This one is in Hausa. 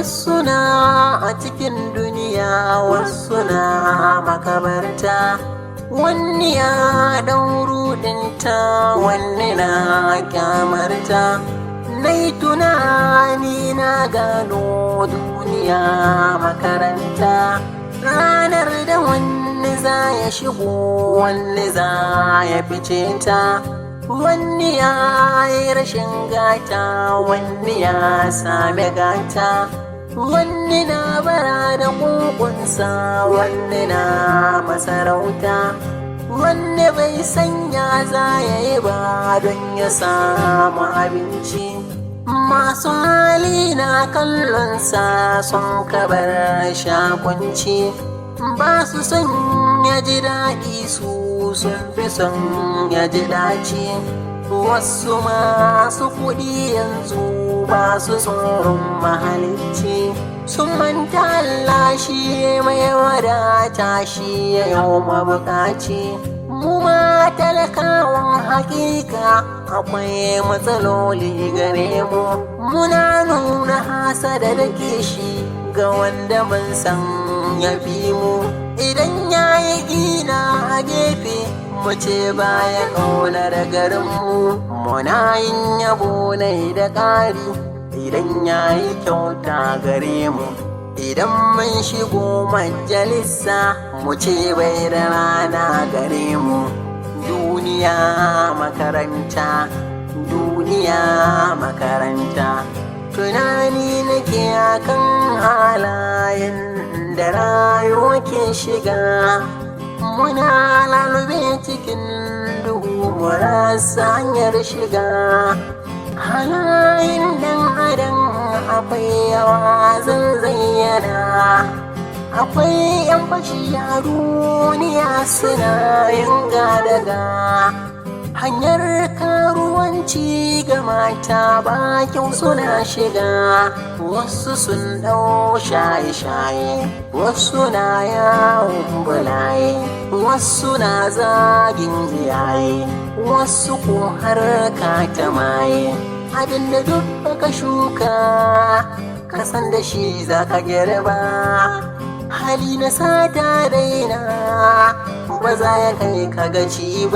wasu na a cikin duniya wasu na makabarta, wani ya ɗauru ɗinta wani na kyamarta. Nai tunani na gano duniya makaranta, ranar da wani za ya shigo wani za ya fice ta, wani ya yi rashin gata wani ya sami gata, wani na bara da ƙuƙunsa wani na masarauta, wani bai sanya za ya yi ba don ya samu abinci. Masu hali na kallonsa sun kabar shakunci, ba su son ya ji daɗi su sun fi son ya ji daci. Wasu masu kuɗi yanzu ba su tsoron mahalicci, sun manta Allah shi mai wadata shi ya yau mabukaci. Mu ma talakawan hakika akwai matsaloli gare mu, muna nuna hasada da kishi ga wanda ban san ya fi mu. Idan ya yi gina a gefe mu ce baya ƙaunar garinmu, muna yin yabo nai da ƙari idan ya yi kyauta gare mu. Idan mun shigo majalisa mu ce bai da rana gare mu. Duniya makaranta, duniya makaranta, tunani nake akan halayen da rayuwa ke shiga. Muna lalube cikin duhu mu rasa hanyar shiga. Halayen dan adam akwai yawa zan zayyana, akwai yan fashi a duniya suna yin gadaga, hanyar karuwanci ga mata ba kyau suna shiga. Wasu sun ɗau shaye-shaye, wasu na yawon bulaye, wasu na zagin iyaye, wasu ko harka ta maye. Abinda duk baka shuka kasan da shi za ka girba, hali na sata daina ba za ya kai ka gaci ba.